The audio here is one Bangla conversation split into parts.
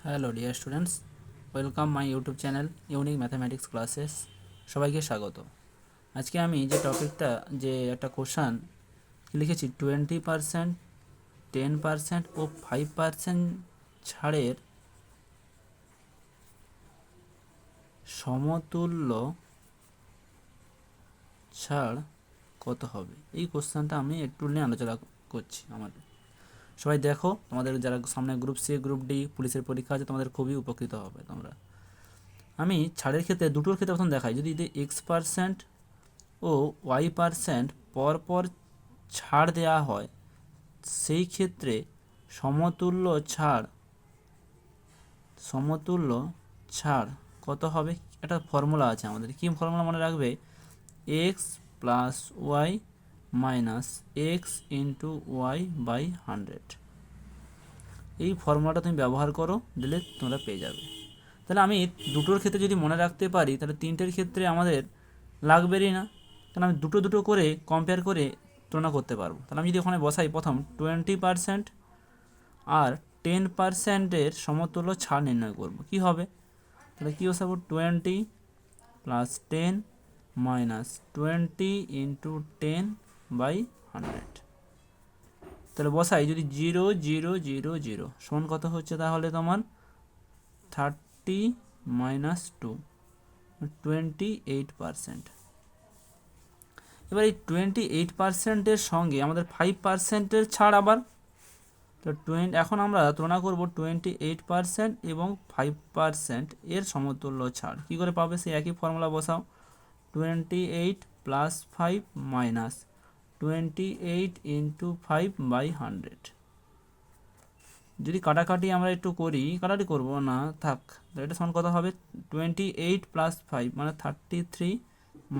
Hello dear students, welcome my YouTube channel unique mathematics classes. সবাইকে স্বাগত। আজকে আমি যে টপিকটা যে একটা কোশ্চান লিখেছি 20%, 10% ও 5% ছাড়ের সমতুল্য ছাড় কত হবে, এই কোশ্চানটা আমি একটু নিয়ে আলোচনা করছি। সবাই দেখো, তোমাদের যারা সামনে গ্রুপ সি গ্রুপ ডি পুলিশের পরীক্ষা আছে তোমাদের খুবই উপকৃত হবে তোমরা। আমি ছাড়ের ক্ষেত্রে দুটোর ক্ষেত্রে প্রথম দেখাই। যদি X% ও Y% পরপর ছাড় দেওয়া হয়, সেই ক্ষেত্রে সমতুল্য ছাড় কত হবে। একটা ফর্মুলা আছে আমাদের। কি ফর্মুলা মনে রাখবে? x plus y minus x into y by 100। এই ফর্মুলাটা তুমি ব্যবহার করো, দিলে তোমরা পেয়ে যাবে। তাহলে আমি দুটোর ক্ষেত্রে যদি মনে রাখতে পারি, তাহলে তিনটের ক্ষেত্রে আমাদের লাগবেরই না। তাহলে আমি দুটো দুটো করে কম্পেয়ার করে তুলনা করতে পারবো। তাহলে আমি যদি ওখানে বসাই, প্রথম 20% আর 10%-এর সমতুল্য ছাড় নির্ণয় করব, কি হবে? তাহলে কী বসাবো? 20 প্লাস 10 মাইনাস 20 ইন্টু 10 বাই 100। তাহলে বসাই, যদি 0 0 0 0 সমান কত হচ্ছে? তাহলে তোমার 30 মাইনাস 2, 28%। এবার এই 28%-এর সঙ্গে আমাদের 5%-এর ছাড় আবার। তো এখন আমরা তুলনা করব 28% এবং 5% এর সমতুল্য ছাড়। কী করে পাবে? সেই একই ফর্মুলা বসাও। 28 প্লাস 5 মাইনাস 28 ইন্টু 5 বাই 100। যদি কাটাকাটি আমরা একটু করি, কাটাকাটি করব না, থাক। এটা সমান কত হবে? 28 প্লাস 5 মানে 33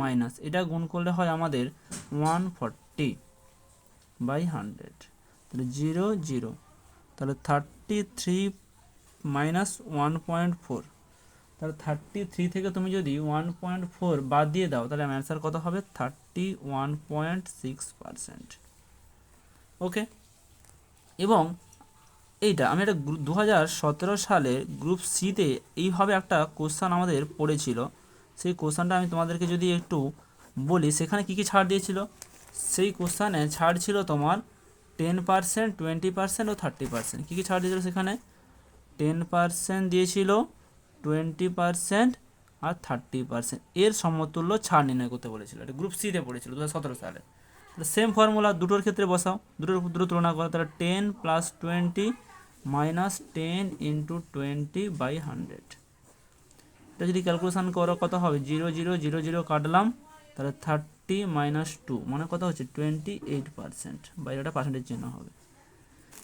মাইনাস এটা গুণ করলে হয় আমাদের 140 বাই 100। তাহলে 0 0, তাহলে 33 মাইনাস 1.4। তাহলে 33 থেকে তুমি যদি 1.4 বাদ দিয়ে দাও, তাহলে অ্যান্সার কত হবে? 31.6%। ওকে। এবং এইটা আমি একটা 2017 সালে গ্রুপ সিতে এইভাবে একটা কোশ্চান আমাদের পড়েছিল। সেই কোশ্চানটা আমি তোমাদেরকে যদি একটু বলি, সেখানে কী কী ছাড় দিয়েছিল। সেই কোশ্চানে ছাড় ছিল তোমার 10%, 20% ও 30%। কী কী ছাড় দিয়েছিল সেখানে? 10% দিয়েছিল, 20% আর 30% এর সমতুল্য ছাড় নির্ণয় করতে বলেছিল। এটা গ্রুপ সিতে পড়েছিল 2017 সালে। সেম ফর্মুলা দুটোর ক্ষেত্রে বসাও, দুটো তুলনা করো। তাহলে 10 প্লাস 20 মাইনাস 10 ইন্টু 20 বাই 100। এটা যদি ক্যালকুলেশান করো কত হবে? 0 0 0 0 কাটলাম, তাহলে 30 মাইনাস 2 মানে কত হচ্ছে? 28%। বাইরেটা পার্সেন্টেজ চিহ্ন হবে।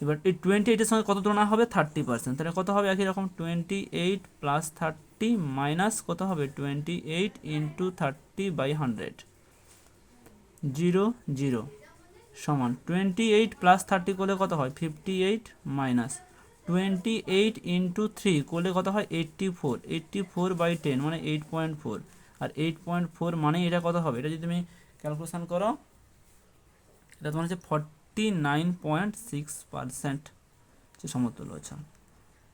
এবার এই 28-এর সঙ্গে কত তুলনা হবে? 30%। তাহলে কত হবে? একই রকম 28 প্লাস 30 মাইনাস কত হবে? 28 ইন্টু 30 বাই 100। 0 0 সমান 28 প্লাস 30 করলে কত হয়? 58 মাইনাস 28 ইন্টু 3 করলে কত হয়? 84। 84 বাই 10 মানে 8.4। আর 8.4 মানে এটা কত হবে? এটা যদি তুমি ক্যালকুলেশান করো, এটা তোমার হচ্ছে 49.6% যে সমতুল্য ছাড়।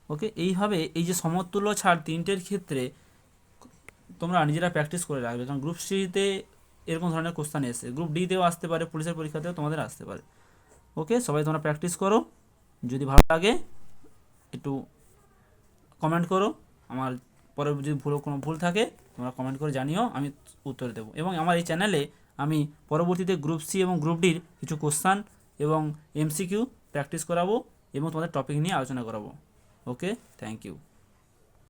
ওকে। এইভাবে এই যে সমতুল্য ছাড় তিনটের ক্ষেত্রে তোমরা নিজেরা প্র্যাকটিস করে রাখবে, কারণ গ্রুপ সিতে এরকম ধরনের কোশ্চেন এসে, গ্রুপ ডিতেও আসতে পারে, পুলিশের পরীক্ষাতেও তোমাদের আসতে পারে। ওকে, সবাই তোমরা প্র্যাকটিস করো। যদি ভালো লাগে একটু কমেন্ট করো। আমার পরে যদি কোনো ভুল থাকে তোমরা কমেন্ট করে জানিও, আমি উত্তর দেবো। এবং আমার এই চ্যানেলে আমি পরবর্তীতে গ্রুপ সি এবং গ্রুপ ডির কিছু কোশ্চান এবং এমসিকিউ প্র্যাকটিস করাবো এবং তোমাদের টপিক নিয়ে আলোচনা করাবো। ওকে, থ্যাংক ইউ।